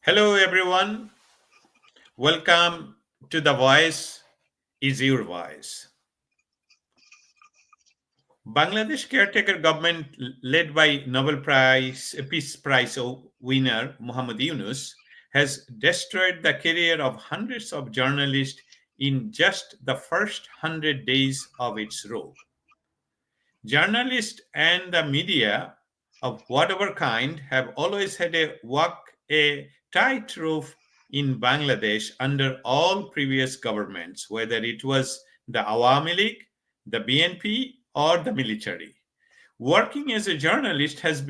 Hello, everyone. Welcome to The Voice is Your Voice. Bangladesh caretaker government led by Nobel Peace Prize winner Mohammad Yunus has destroyed the career of hundreds of journalists in just the first 100 days of its rule. Journalists and the media of whatever kind have always had to walk a tightrope in Bangladesh under all previous governments, whether it was the Awami League, the BNP, or the military. Working as a journalist has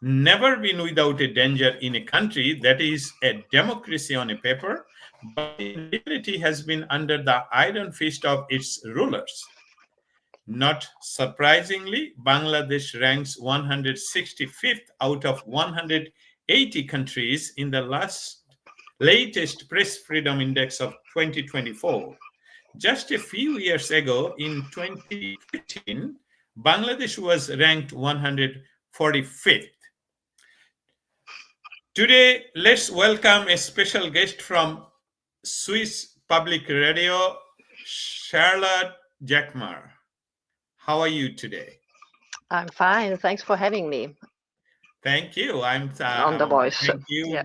never been without a danger in a country that is a democracy on a paper, but in reality has been under the iron fist of its rulers. Not surprisingly, Bangladesh ranks 165th out of 180 countries in the latest Press Freedom Index of 2024. Just a few years ago, in 2015, Bangladesh was ranked 145th. Today, let's welcome a special guest from Swiss Public Radio, Charlotte Jackmar. How are you today? I'm fine. Thanks for having me Thank you. on The Voice. Thank you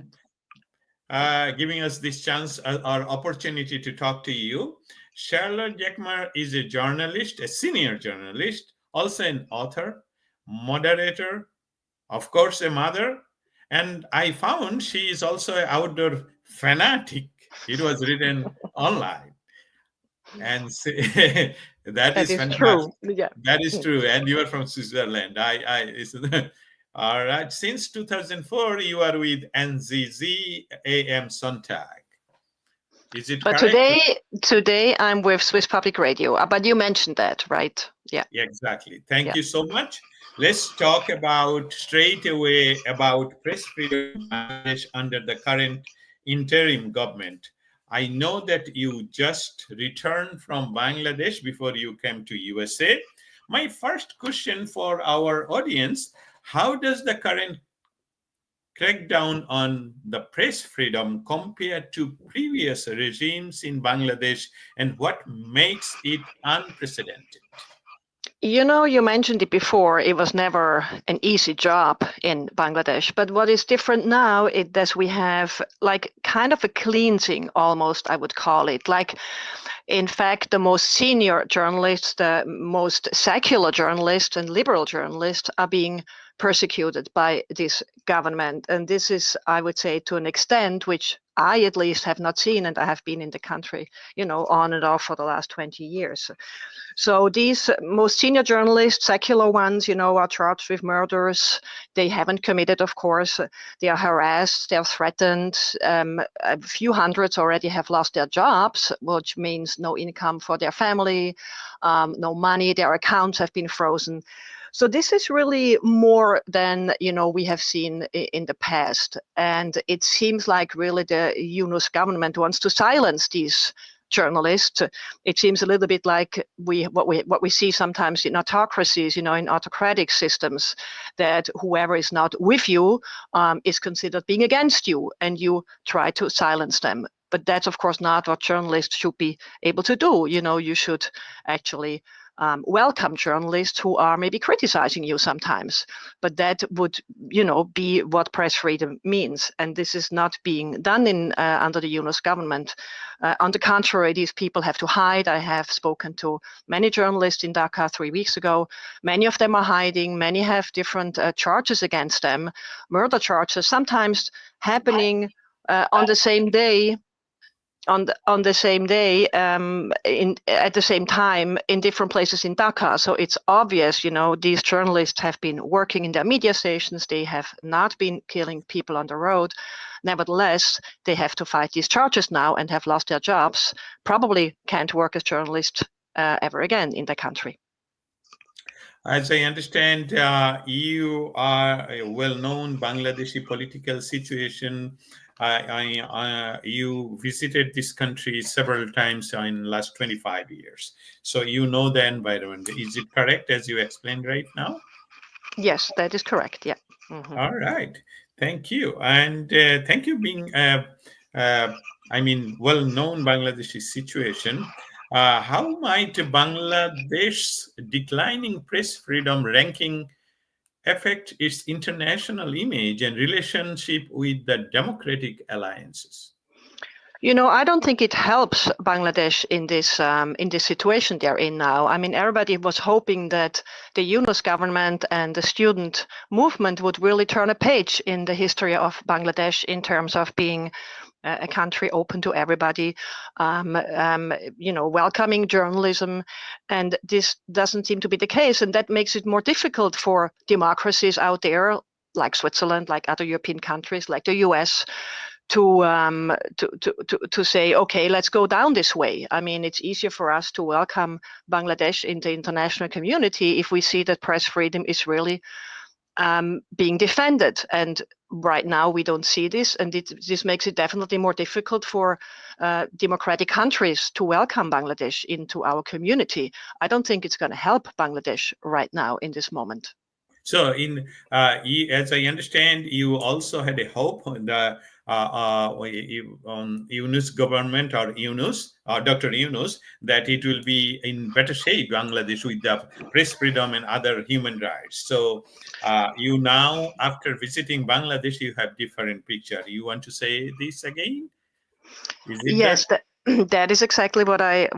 Yeah. giving us this chance or opportunity to talk to you. Charlotte Jackmar is a journalist, a senior journalist, also an author, moderator, of course, a mother. And I found she is also an outdoor fanatic. It was written online. And that is fantastic. True. Yeah. That is true. And you are from Switzerland. All right. Since 2004, you are with NZZ AM Sonntag. Is it But correct? today I'm with Swiss Public Radio. But you mentioned that, right? Yeah. Exactly. Thank you so much. Let's talk straight away about press freedom in Bangladesh under the current interim government. I know that you just returned from Bangladesh before you came to USA. My first question for our audience, how does the current crackdown on the press freedom compare to previous regimes in Bangladesh, and what makes it unprecedented? You mentioned it before. It was never an easy job in Bangladesh. But what is different now is that we have like kind of a cleansing almost, I would call it. Like, in fact, the most senior journalists, the most secular journalists and liberal journalists are being persecuted by this government. And this is, I would say, to an extent which I at least have not seen, and I have been in the country, on and off for the last 20 years. So these most senior journalists, secular ones, are charged with murders. They haven't committed, of course. They are harassed. They are threatened. A few hundreds already have lost their jobs, which means no income for their family, no money. Their accounts have been frozen. So this is really more than we have seen in the past. And it seems like really the Yunus government wants to silence these journalists. It seems a little bit like what we see sometimes in autocracies, in autocratic systems, that whoever is not with you is considered being against you, and you try to silence them. But that's of course not what journalists should be able to do. You should actually welcome journalists who are maybe criticizing you sometimes, but that would, be what press freedom means. And this is not being done in under the Yunus government. On the contrary, these people have to hide. I have spoken to many journalists in Dhaka 3 weeks ago. Many of them are hiding. Many have different charges against them, murder charges, sometimes happening on the same day. On the same day, at the same time, in different places in Dhaka. So it's obvious, these journalists have been working in their media stations. They have not been killing people on the road. Nevertheless, they have to fight these charges now and have lost their jobs. Probably can't work as journalists ever again in the country. As I understand, you are a well-known Bangladeshi political situation. You visited this country several times in the last 25 years. So you know the environment. Is it correct as you explained right now? Yes, that is correct. Yeah. All right. Thank you, and thank you being, uh, well-known Bangladeshi situation. How might Bangladesh's declining press freedom ranking affect its international image and relationship with the democratic alliances? I don't think it helps Bangladesh in this situation they're in now. I mean, everybody was hoping that the Yunus government and the student movement would really turn a page in the history of Bangladesh in terms of being a country open to everybody, welcoming journalism, and this doesn't seem to be the case, and that makes it more difficult for democracies out there, like Switzerland, like other European countries, like the US, to say, okay, let's go down this way. I mean, it's easier for us to welcome Bangladesh in the international community if we see that press freedom is really being defended. And right now we don't see this, and this makes it definitely more difficult for democratic countries to welcome Bangladesh into our community. I don't think it's going to help Bangladesh right now in this moment. So, as I understand, you also had a hope on the on Yunus government or Yunus or Dr. Yunus that it will be in better shape, Bangladesh, with the press freedom and other human rights. So, you now, after visiting Bangladesh, you have different picture. You want to say this again? Is it that? Yes, that is exactly what I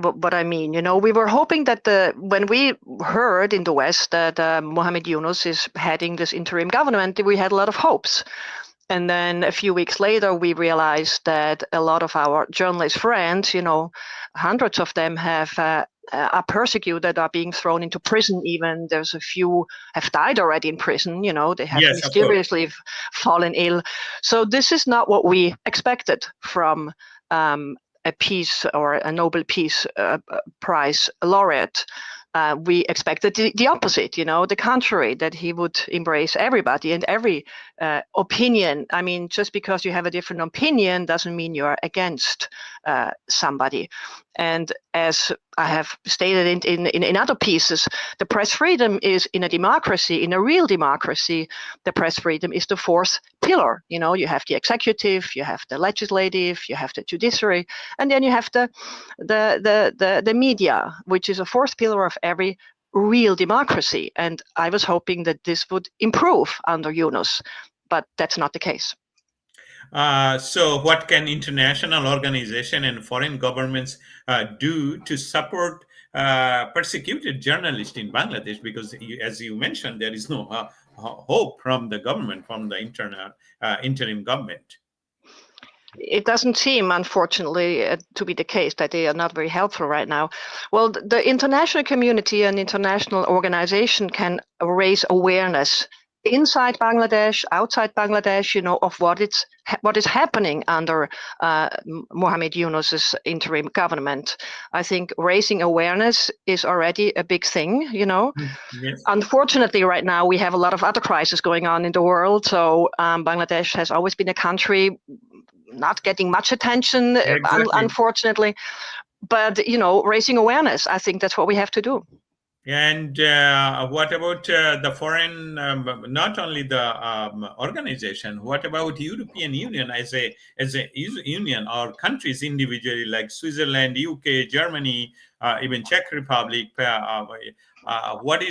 mean. We were hoping that when we heard in the West that Mohammad Yunus is heading this interim government, we had a lot of hopes. And then a few weeks later, we realized that a lot of our journalist friends, hundreds of them are persecuted, are being thrown into prison. Even there's a few have died already in prison. They have Yes, of course. mysteriously fallen ill. So this is not what we expected from a peace or a Nobel Peace Prize laureate. We expected the opposite, the contrary, that he would embrace everybody and every opinion. I mean, just because you have a different opinion doesn't mean you're against somebody. And as I have stated in other pieces, the press freedom is in a democracy, in a real democracy, the press freedom is the fourth pillar. You have the executive, you have the legislative, you have the judiciary, and then you have the media, which is a fourth pillar of every real democracy. And I was hoping that this would improve under Yunus, but that's not the case. So, what can international organization and foreign governments do to support persecuted journalists in Bangladesh? Because, as you mentioned, there is no hope from the government, from the interim government. It doesn't seem, unfortunately, to be the case that they are not very helpful right now. Well, the international community and international organization can raise awareness inside Bangladesh, outside Bangladesh, of what is happening under Mohammad Yunus's interim government. I think raising awareness is already a big thing. Yes. Unfortunately, right now we have a lot of other crises going on in the world. So Bangladesh has always been a country not getting much attention, Exactly. unfortunately. But raising awareness, I think that's what we have to do. And what about the foreign, not only the organization? What about European Union as a union or countries individually like Switzerland, UK, Germany, even Czech Republic? What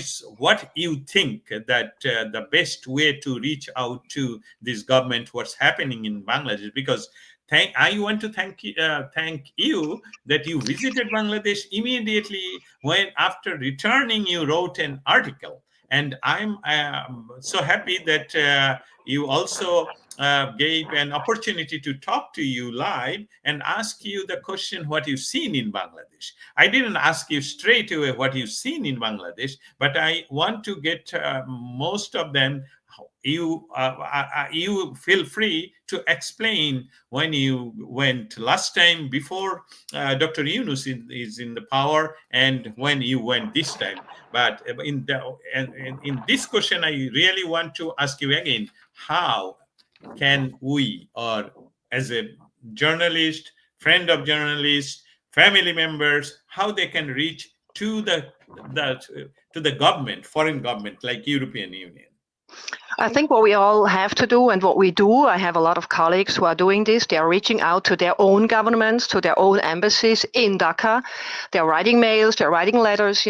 you think that the best way to reach out to this government? What's happening in Bangladesh? Because I want to thank you that you visited Bangladesh immediately when after returning you wrote an article, and I'm so happy that you also gave an opportunity to talk to you live and ask you the question what you've seen in Bangladesh. I didn't ask you straight away what you've seen in Bangladesh, but I want to get most of them. You feel free to explain when you went last time before Dr. Yunus is in the power and when you went this time. But in this question, I really want to ask you again: how can we, or as a journalist, friend of journalists, family members, how they can reach to the government, foreign government like European Union? I think what we all have to do and what we do, I have a lot of colleagues who are doing this. They are reaching out to their own governments, to their own embassies in Dhaka. They're writing mails, they're writing letters,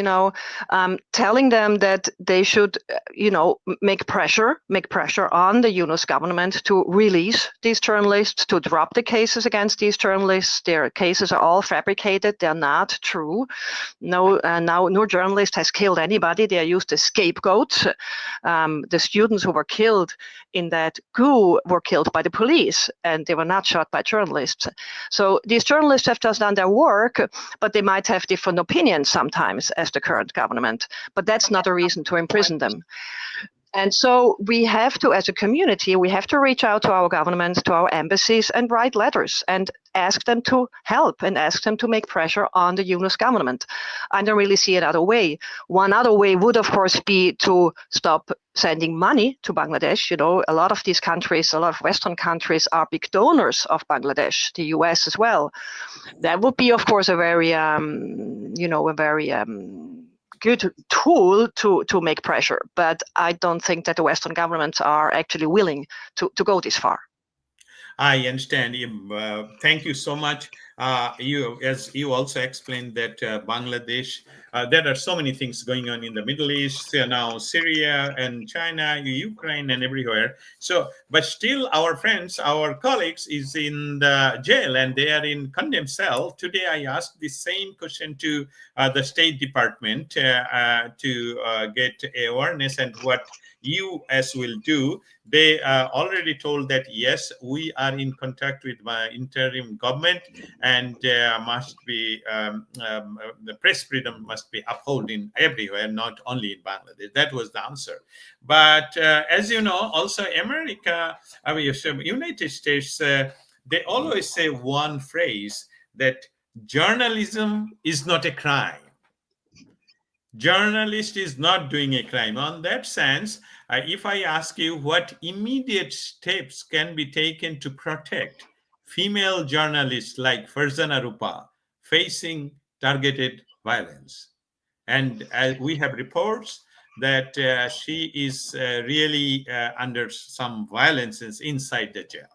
telling them that they should, make pressure on the Yunus government to release these journalists, to drop the cases against these journalists. Their cases are all fabricated. They're not true. No journalist has killed anybody. They are used as scapegoats. The students who were killed in that coup were killed by the police, and they were not shot by journalists. So these journalists have just done their work, but they might have different opinions sometimes as the current government. But that's not a reason to imprison them. And so we have to, as a community, we have to reach out to our governments, to our embassies, and write letters and ask them to help and ask them to make pressure on the Yunus government. I don't really see another way. One other way would, of course, be to stop sending money to Bangladesh. A lot of these countries, a lot of Western countries are big donors of Bangladesh, the US as well. That would be, of course, a very, good tool to make pressure, but I don't think that the Western governments are actually willing to go this far. I understand. Thank you so much. As you also explained that Bangladesh, there are so many things going on in the Middle East, now Syria and China, Ukraine, and everywhere. So, but still, our friends, our colleagues, is in the jail and they are in condemned cell. Today, I asked the same question to the State Department to get awareness and what US will do. They already told that yes, we are in contact with my interim government, and must be the press freedom must be upheld in everywhere, not only in Bangladesh. That was the answer. But as you know, also America, United States, they always say one phrase that journalism is not a crime. Journalist is not doing a crime. On that sense, if I ask you what immediate steps can be taken to protect female journalists like Farzana Rupa facing targeted violence, and we have reports that she is really under some violences inside the jail.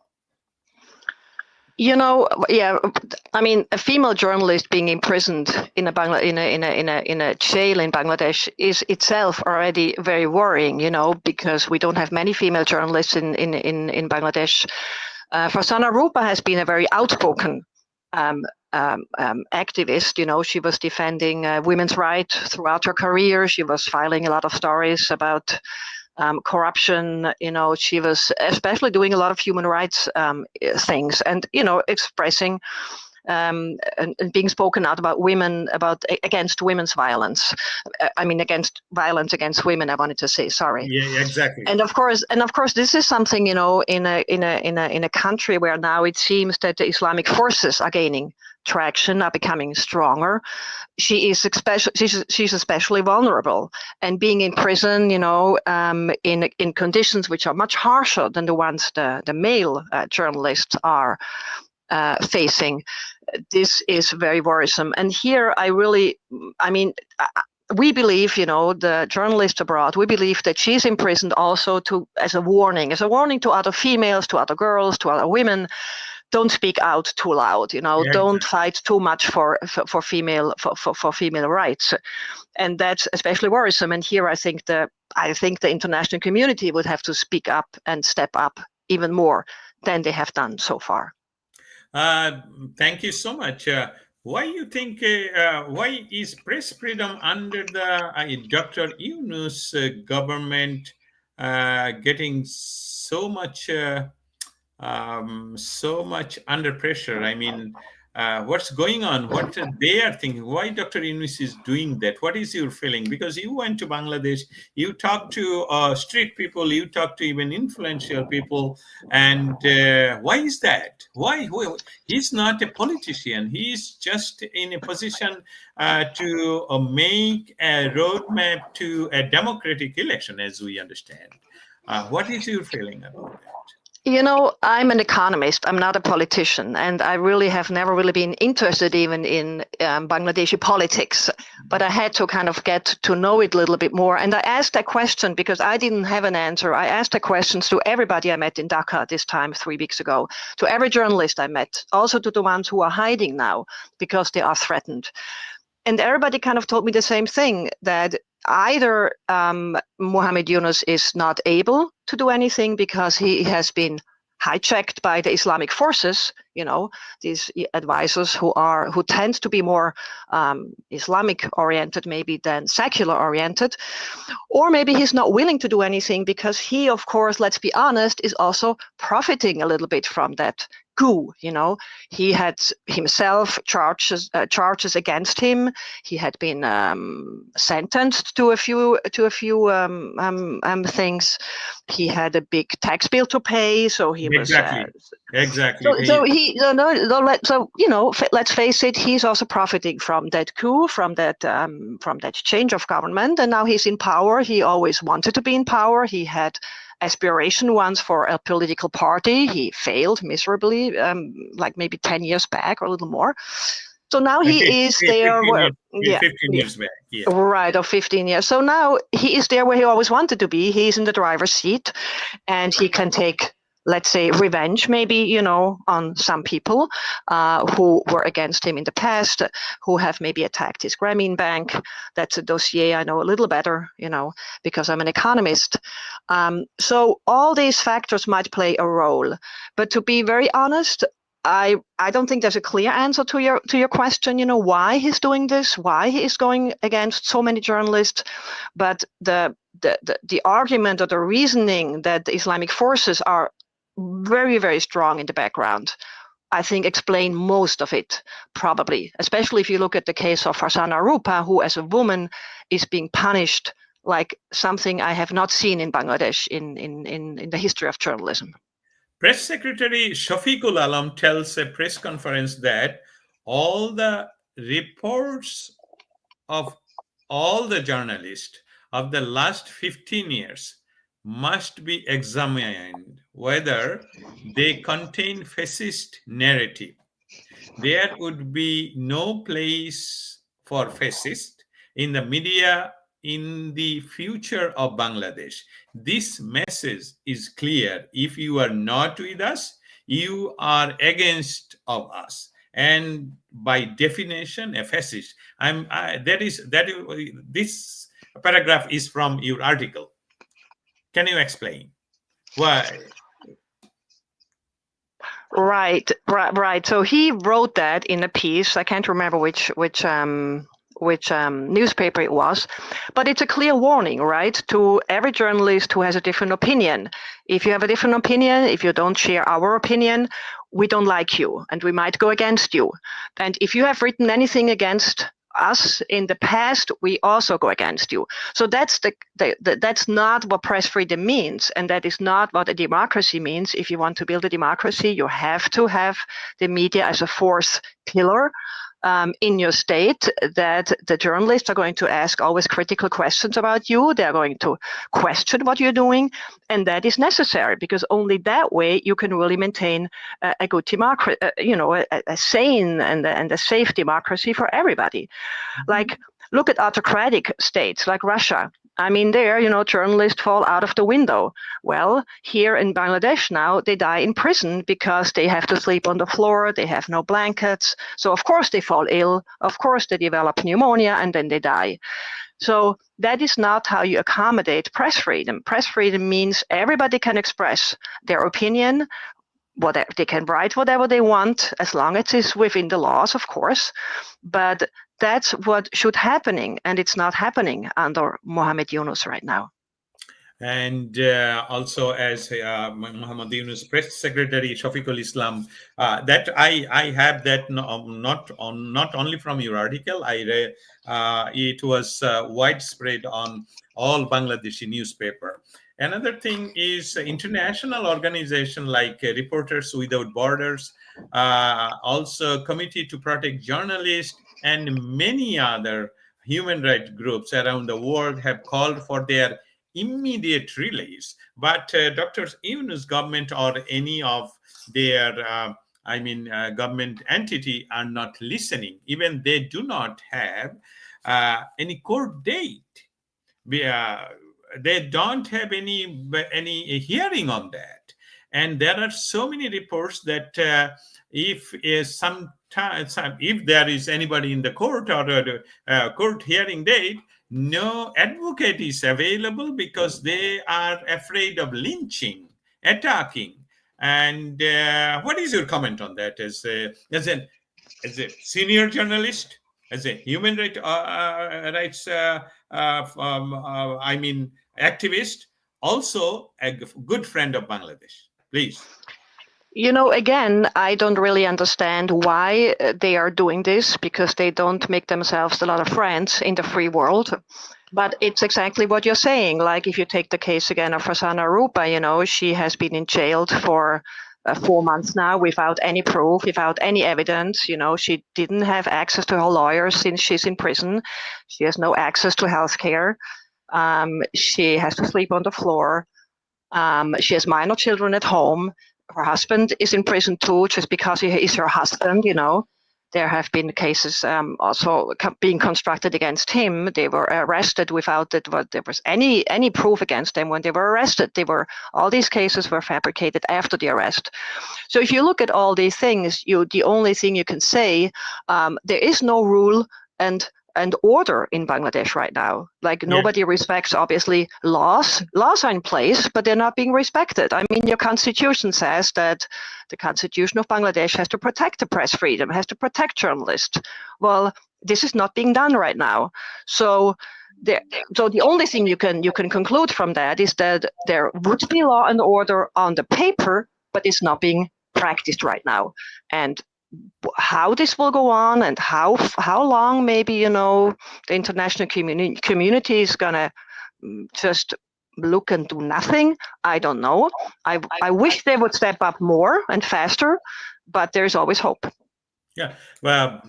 I mean, a female journalist being imprisoned in a jail in Bangladesh is itself already very worrying. Because we don't have many female journalists in Bangladesh. Farzana Rupa has been a very outspoken activist. She was defending women's rights throughout her career. She was filing a lot of stories about corruption. She was especially doing a lot of human rights things, and expressing and being spoken out about women, against women's violence. Against violence against women. I wanted to say, sorry. Yeah, exactly. And of course, this is something in a country where now it seems that the Islamic forces are gaining traction, are becoming stronger. She's especially vulnerable, and being in prison, in conditions which are much harsher than the ones the male journalists are facing. This is very worrisome. And here we believe, the journalists abroad, we believe that she's imprisoned also as a warning to other females, to other girls, to other women. Don't speak out too loud, don't fight too much for female rights. And that's especially worrisome. And here I think the international community would have to speak up and step up even more than they have done so far. Thank you so much. Why you think? Why is press freedom under the Dr. Yunus government getting so much under pressure? What's going on? What they are thinking? Why Dr. Yunus is doing that? What is your feeling? Because you went to Bangladesh, you talked to street people, you talked to even influential people, and why is that? Why? He's not a politician. He's just in a position to make a roadmap to a democratic election, as we understand. What is your feeling about that? You know, I'm an economist. I'm not a politician, and I really have never really been interested even in Bangladeshi politics. But I had to kind of get to know it a little bit more. And I asked that question because I didn't have an answer. I asked the questions to everybody I met in Dhaka this time 3 weeks ago, to every journalist I met, also to the ones who are hiding now because they are threatened. And everybody kind of told me the same thing, that either Mohammad Yunus is not able to do anything because he has been hijacked by the Islamic forces, you know, these advisors who tend to be more Islamic oriented maybe than secular oriented, or maybe he's not willing to do anything because he, of course, let's be honest, is also profiting a little bit from that coup. You know, he had himself charges against him. He had been sentenced to a few things. He had a big tax bill to pay, so he Exactly. was Exactly. so you know, let's face it, he's also profiting from that coup, from that change of government, and now he's in power. He always wanted to be in power. He had aspiration once for a political party. He failed miserably, like maybe 10 years back or a little more. So now he is there where, 15 years back. Yeah. Right, or 15 years. So now he is there where he always wanted to be. He's in the driver's seat, and he can take, let's say, revenge, maybe, you know, on some people who were against him in the past, who have maybe attacked his Grameen Bank. That's a dossier I know a little better, you know, because I'm an economist. So all these factors might play a role. But to be very honest, I don't think there's a clear answer to your question, you know, why he's doing this, why he is going against so many journalists. But the argument or the reasoning that the Islamic forces are very, very strong in the background, I think explain most of it, probably, especially if you look at the case of Farsana Rupa, who as a woman is being punished like something I have not seen in Bangladesh in the history of journalism. Press Secretary Shafiqul Alam tells a press conference that all the reports of all the journalists of the last 15 years must be examined whether they contain fascist narrative. There would be no place for fascist in the media in the future of Bangladesh. This message is clear. If you are not with us, you are against of us, and by definition a fascist. This paragraph is from your article. Can you explain why? Right. So he wrote that in a piece. I can't remember which newspaper it was, but it's a clear warning, right, to every journalist who has a different opinion. If you have a different opinion, if you don't share our opinion, we don't like you, and we might go against you. And if you have written anything against us in the past, we also go against you. So that's that's not what press freedom means, and that is not what a democracy means. If you want to build a democracy, you have to have the media as a fourth pillar in your state, that the journalists are going to ask always critical questions about you. They're going to question what you're doing, and that is necessary, because only that way you can really maintain a good democracy, a sane and a safe democracy for everybody. Like, look at autocratic states like Russia. I mean, there, journalists fall out of the window. Well, here in Bangladesh now, they die in prison because they have to sleep on the floor, they have no blankets. So, of course, they fall ill. Of course, they develop pneumonia, and then they die. So that is not how you accommodate press freedom. Press freedom means everybody can express their opinion. They can write whatever they want, as long as it's within the laws, of course. But that's what should happening, and it's not happening under Mohammad Yunus right now. And also, as Mohammad Yunus press secretary Shafiqul Islam, that I have that not only from your article. I read it was widespread on all Bangladeshi newspaper. Another thing is international organization like Reporters Without Borders, also Committee to Protect Journalists, and many other human rights groups around the world have called for their immediate release. But Dr. Yunus government or any of their government entity are not listening. Even they do not have any court date. They don't have any hearing on that. And there are so many reports that if there is anybody in the court or court hearing date, no advocate is available because they are afraid of lynching, attacking. And what is your comment on that as a senior journalist, as a human rights activist, also a good friend of Bangladesh? Please. Again, I don't really understand why they are doing this, because they don't make themselves a lot of friends in the free world. But it's exactly what you're saying. Like, if you take the case again of Farzana Rupa, she has been in jail for 4 months now without any proof, without any evidence. She didn't have access to her lawyer since she's in prison. She has no access to healthcare. She has to sleep on the floor. She has minor children at home. Her husband is in prison too, just because he is her husband. There have been cases also being constructed against him. They were arrested without that there was any proof against them when they were arrested. All these cases were fabricated after the arrest. So if you look at all these things, the only thing you can say, there is no rule and order in Bangladesh right now. Like, nobody respects, obviously, laws. Laws are in place, but they're not being respected. I mean, your constitution says that the constitution of Bangladesh has to protect the press freedom, has to protect journalists. Well, this is not being done right now. So the only thing you can conclude from that is that there would be law and order on the paper, but it's not being practiced right now. And how this will go on and how long maybe the international community is gonna just look and do nothing, I don't know. I wish they would step up more and faster, but there's always hope. Yeah, well,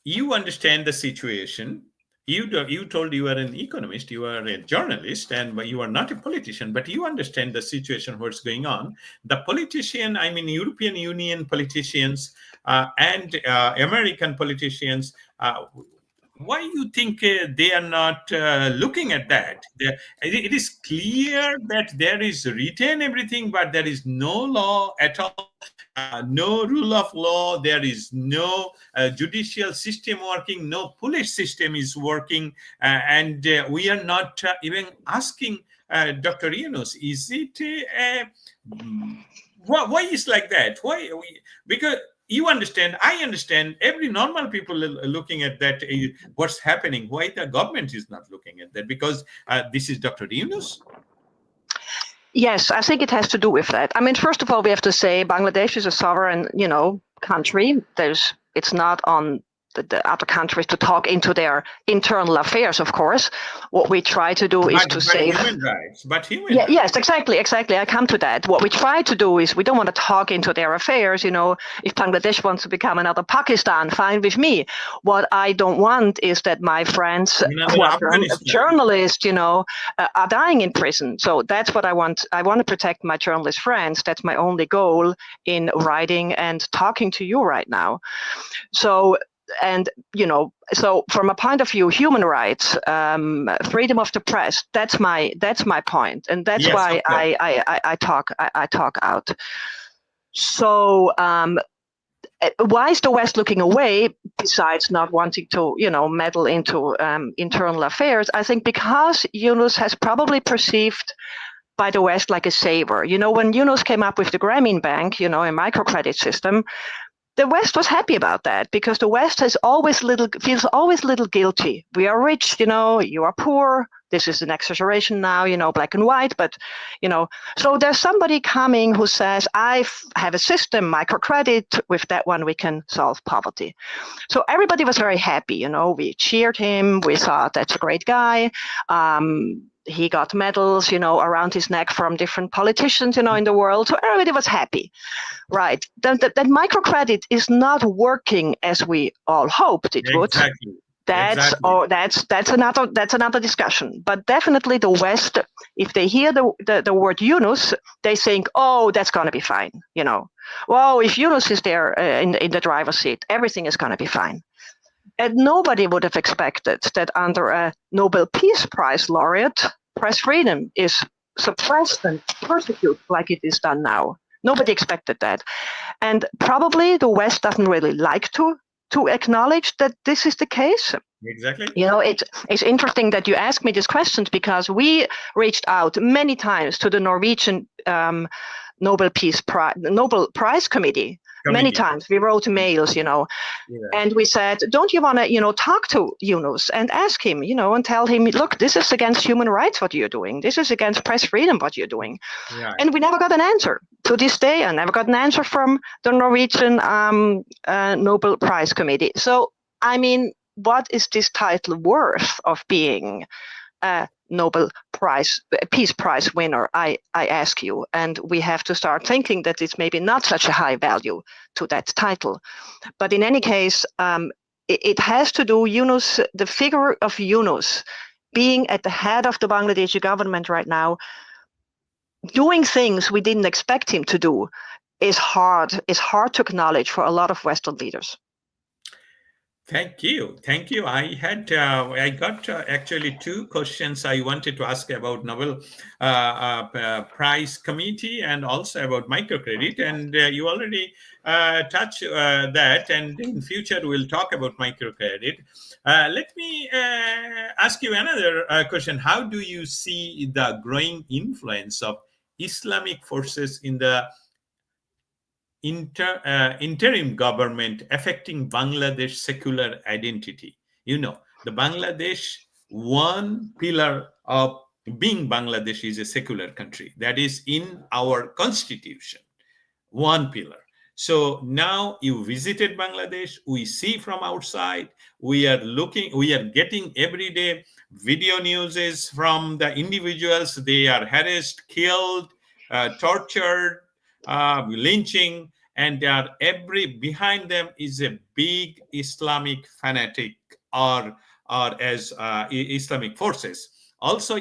you understand the situation. You told you are an economist, you are a journalist, and you are not a politician, but you understand the situation, what's going on. The politician, European Union politicians and American politicians, why you think they are not looking at that? It is clear that there is written everything, but there is no law at all. No rule of law, there is no judicial system working, no police system is working, and we are not even asking Dr. Yunus, is it, why is like that? Because you understand, I understand, every normal people are looking at that, what's happening, why the government is not looking at that, because this is Dr. Yunus. Yes, I think it has to do with that. First of all, we have to say Bangladesh is a sovereign, country. It's not on the other countries to talk into their internal affairs, of course. What we try to do is to save human rights. Yes, exactly. I come to that. What we try to do is we don't want to talk into their affairs. If Bangladesh wants to become another Pakistan, fine with me. What I don't want is that my friends who are journalists, are dying in prison. So that's what I want. I want to protect my journalist friends. That's my only goal in writing and talking to you right now. So from a point of view, human rights, freedom of the press, that's my point, and that's why I talk out. So why is the West looking away, besides not wanting to meddle into internal affairs? I think because Yunus has probably perceived by the West like a savior. When Yunus came up with the Grameen Bank, a microcredit system, the West was happy about that, because the West feels always a little guilty. We are rich, you are poor. This is an exaggeration now, black and white, but so there's somebody coming who says, I have a system, microcredit, with that one we can solve poverty. So everybody was very happy, we cheered him, we thought that's a great guy. He got medals, around his neck from different politicians, in the world. So everybody was happy, right? That microcredit is not working as we all hoped it would. Exactly. Exactly. That's another discussion. But definitely the West, if they hear the word Yunus, they think, oh, that's going to be fine. Well, if Yunus is there in the driver's seat, everything is going to be fine. And nobody would have expected that under a Nobel Peace Prize laureate, press freedom is suppressed and persecuted like it is done now. Nobody expected that. And probably the West doesn't really like to acknowledge that this is the case. Exactly. It's interesting that you ask me these questions, because we reached out many times to the Norwegian Nobel Prize Committee. Many times we wrote mails, and we said, don't you want to, talk to Yunus and ask him, and tell him, look, this is against human rights, what you're doing. This is against press freedom, what you're doing. Yeah. And we never got an answer. To this day, I never got an answer from the Norwegian Nobel Prize Committee. So, I mean, what is this title worth of being a Nobel Peace Prize winner, I ask you. And we have to start thinking that it's maybe not such a high value to that title. But in any case, it has to do, Yunus, the figure of Yunus being at the head of the Bangladeshi government right now, doing things we didn't expect him to do, is hard to acknowledge for a lot of Western leaders. Thank you. I got actually two questions I wanted to ask about Nobel Prize Committee and also about microcredit, and you already touched that, and in future we'll talk about microcredit. Let me ask you another question. How do you see the growing influence of Islamic forces in the interim government affecting Bangladesh secular identity? The Bangladesh, one pillar of being Bangladesh is a secular country. That is in our constitution, one pillar. So now you visited Bangladesh, we see from outside, we are getting everyday video news from the individuals. They are harassed, killed, tortured, lynching, and behind them is a big Islamic fanatic or as Islamic forces. Also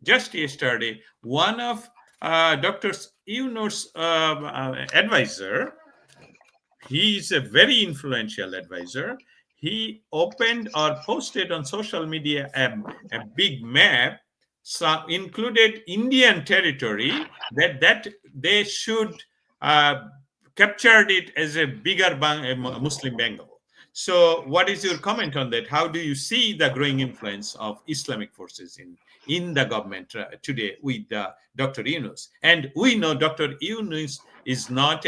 just yesterday, one of Dr. Yunus' advisor, he is a very influential advisor. He opened or posted on social media a big map, included Indian territory, that they should capture it as a bigger Muslim Bengal. So what is your comment on that? How do you see the growing influence of Islamic forces in the government today with Dr. Yunus? And we know Dr. Yunus is not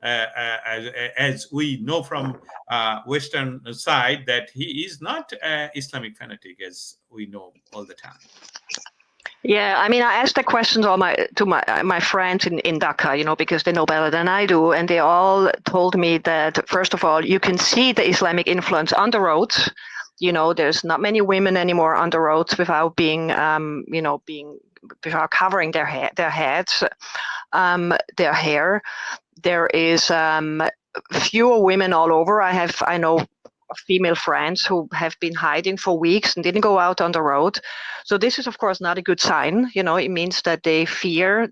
as we know from Western side, that he is not an Islamic fanatic, as we know all the time. Yeah, I mean, I asked the questions to my friends in Dhaka, because they know better than I do, and they all told me that, first of all, you can see the Islamic influence on the roads. There's not many women anymore on the roads without being, without covering their heads, their hair. There is fewer women all over. I know female friends who have been hiding for weeks and didn't go out on the road. So this is, of course, not a good sign. It means that they fear.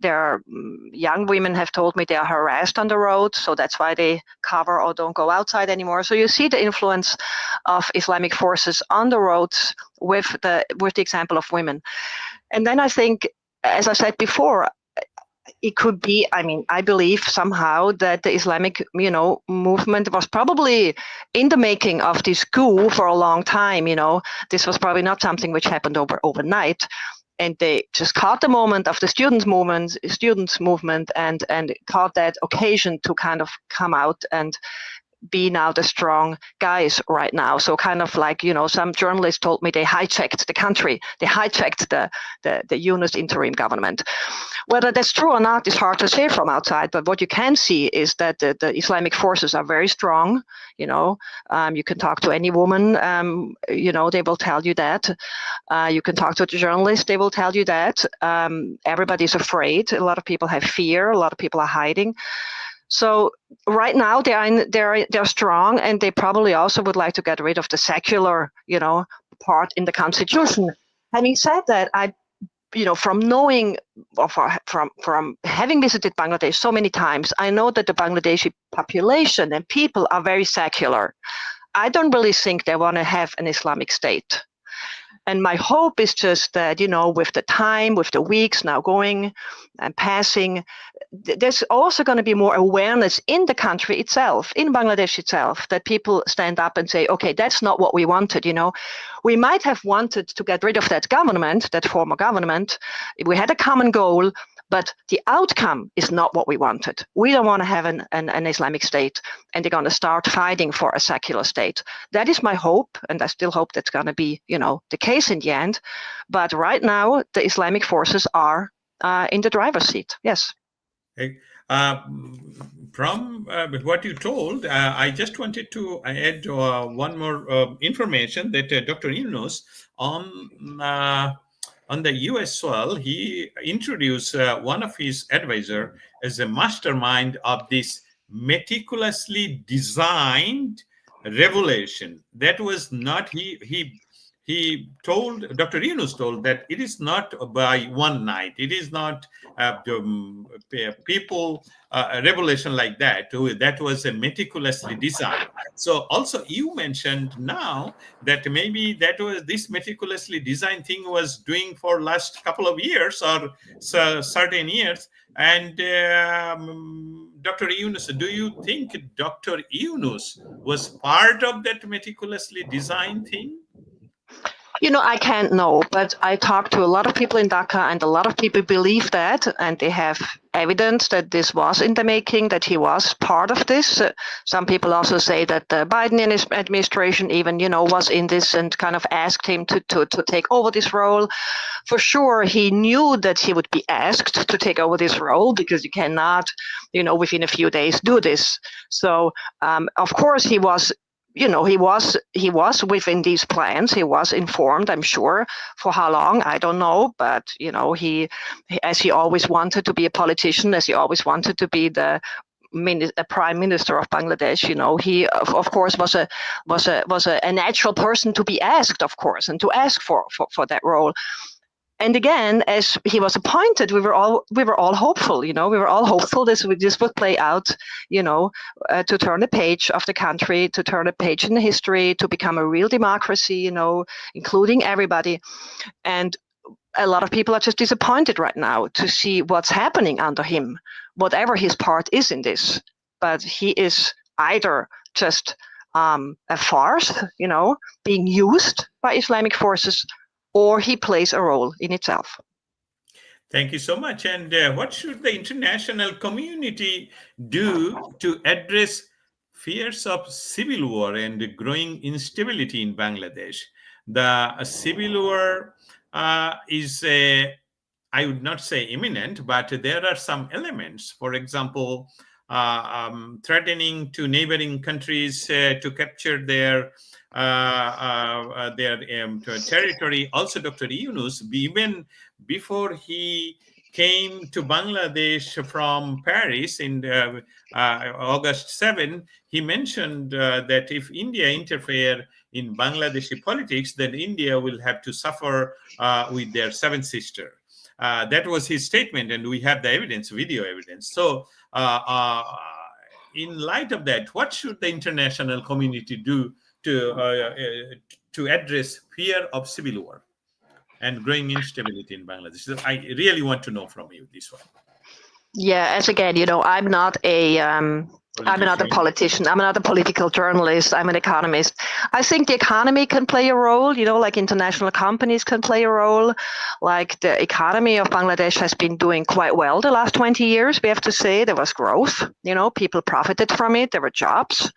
Young women have told me they are harassed on the road, so that's why they cover or don't go outside anymore. So you see the influence of Islamic forces on the roads with the example of women. And then I think, as I said before, it could be, I believe somehow that the Islamic, movement was probably in the making of this coup for a long time. This was probably not something which happened overnight. And they just caught the moment of the students' movement and caught that occasion to kind of come out and be now the strong guys right now. So kind of like, some journalists told me they hijacked the country. They hijacked the Yunus interim government. Whether that's true or not is hard to say from outside, but what you can see is that the Islamic forces are very strong. You can talk to any woman, they will tell you that. You can talk to the journalists, they will tell you that. Everybody's afraid. A lot of people have fear. A lot of people are hiding. So right now they're strong, and they probably also would like to get rid of the secular, part in the constitution. Having said that, from knowing, or from having visited Bangladesh so many times, I know that the Bangladeshi population and people are very secular. I don't really think they want to have an Islamic state. And my hope is just that, with the time, with the weeks now going and passing, there's also going to be more awareness in the country itself, in Bangladesh itself, that people stand up and say, okay, that's not what we wanted. We might have wanted to get rid of that government, that former government. We had a common goal, but the outcome is not what we wanted. We don't want to have an Islamic state, and they're going to start fighting for a secular state. That is my hope, and I still hope that's going to be, the case in the end. But right now, the Islamic forces are in the driver's seat. Yes. Okay. From what you told, I just wanted to add one more information that Dr. Yunus on the US soil, he introduced one of his advisor as a mastermind of this meticulously designed revelation. That was not, he told, Dr. Yunus told that it is not by one night. It is not people, revelation like that. That was a meticulously designed. So also you mentioned now that maybe that was this meticulously designed thing was doing for last couple of years or certain years. And Dr. Yunus, do you think Dr. Yunus was part of that meticulously designed thing? I can't know, but I talked to a lot of people in Dhaka, and a lot of people believe that, and they have evidence that this was in the making, that he was part of this. Some people also say that the Biden administration even, was in this and kind of asked him to take over this role. For sure, he knew that he would be asked to take over this role, because you cannot, within a few days do this. So, of course, he was within these plans. He was informed, I'm sure. For how long, I don't know. But, he, as he always wanted to be a politician, as he always wanted to be the prime minister of Bangladesh, he of course was a natural person to be asked, of course, and to ask for that role. And again, as he was appointed, we were all hopeful. We were all hopeful this would play out. To turn a page of the country, to turn a page in the history, to become a real democracy. Including everybody. And a lot of people are just disappointed right now to see what's happening under him, whatever his part is in this. But he is either just a farce, being used by Islamic forces, or he plays a role in itself. Thank you so much. And what should the international community do to address fears of civil war and growing instability in Bangladesh? The civil war is, I would not say imminent, but there are some elements. For example, threatening to neighboring countries to capture their territory. Also, Dr. Yunus, even before he came to Bangladesh from Paris in August 7, he mentioned that if India interfere in Bangladeshi politics, then India will have to suffer with their seventh sister. That was his statement, and we have the evidence, video evidence. So in light of that, what should the international community do to address fear of civil war and growing instability in Bangladesh? So I really want to know from you this one. Yeah, as again, I'm not I'm not a politician. I'm not a political journalist. I'm an economist. I think the economy can play a role, like international companies can play a role. Like the economy of Bangladesh has been doing quite well the last 20 years. We have to say there was growth, people profited from it. There were jobs.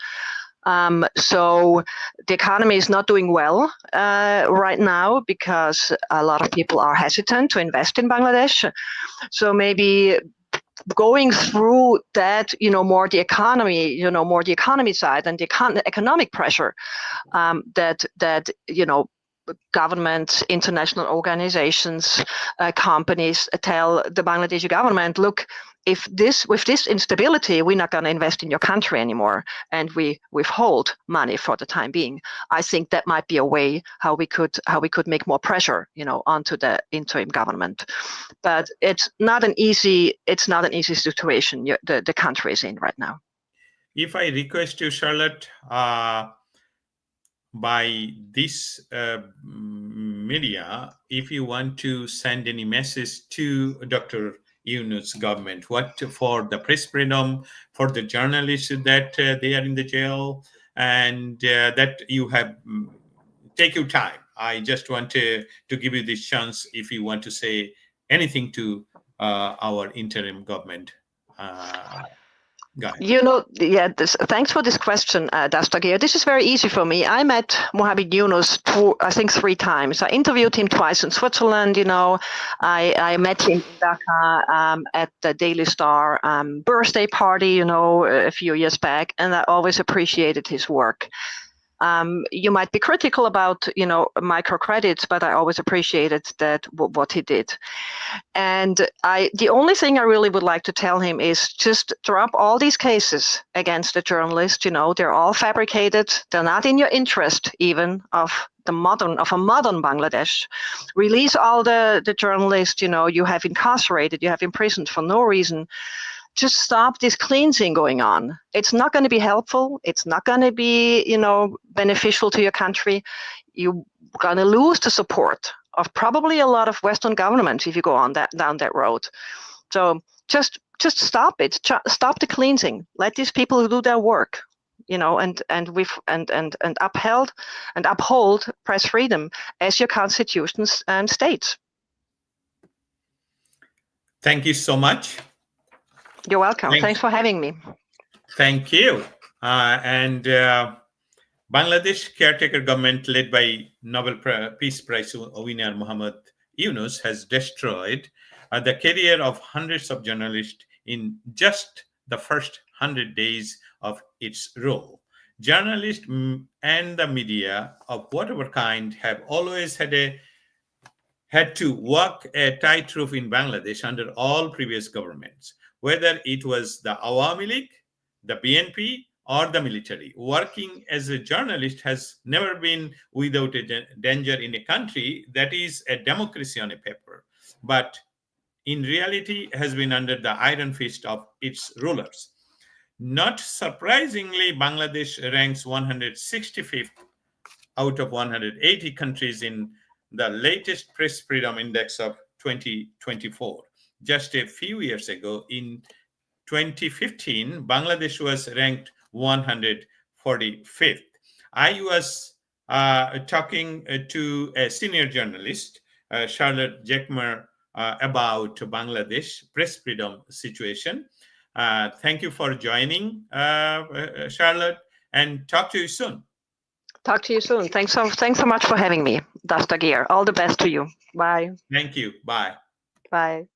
So the economy is not doing well right now because a lot of people are hesitant to invest in Bangladesh. So maybe going through that, more the economy side and the economic pressure that governments, international organizations, companies tell the Bangladeshi government, look, if with this instability, we're not going to invest in your country anymore, and we withhold money for the time being. I think that might be a way how we could make more pressure, onto the interim government. But it's not an easy situation the country is in right now. If I request you, Charlotte, by this media, if you want to send any message to Dr. Yunus' government, what for the press freedom, for the journalists that they are in the jail, and that you have, take your time. I just want to give you this chance if you want to say anything to our interim government guy. Thanks for this question, Dastagir. This is very easy for me. I met Mohammad Yunus, I think 3 times. I interviewed him twice in Switzerland. I met him in Dhaka at the Daily Star birthday party, a few years back, and I always appreciated his work. You might be critical about, microcredits, but I always appreciated what he did. And the only thing I really would like to tell him is just drop all these cases against the journalist. They're all fabricated. They're not in your interest, even of a modern Bangladesh. Release all the journalists, you have incarcerated, you have imprisoned for no reason. Just stop this cleansing going on. It's not going to be helpful. It's not going to be, beneficial to your country. You're going to lose the support of probably a lot of Western governments if you go down that road. So just stop it. Stop the cleansing. Let these people do their work, and uphold press freedom as your constitution states. Thank you so much. You're welcome. Thanks for having me. Thank you. Bangladesh caretaker government led by Nobel Peace Prize winner Mohammad Yunus has destroyed the career of hundreds of journalists in just the first 100 days of its rule. Journalists and the media of whatever kind have always had to walk a tightrope in Bangladesh under all previous governments. Whether it was the Awami League, the BNP, or the military. Working as a journalist has never been without a danger in a country that is a democracy on a paper, but in reality has been under the iron fist of its rulers. Not surprisingly, Bangladesh ranks 165th out of 180 countries in the latest Press Freedom Index of 2024. Just a few years ago, in 2015, Bangladesh was ranked 145th. I was talking to a senior journalist, Charlotte Jekmer, about Bangladesh press freedom situation. Thank you for joining, Charlotte, and talk to you soon. Talk to you soon. Thanks so much for having me, Dastagir. All the best to you. Bye. Thank you. Bye. Bye.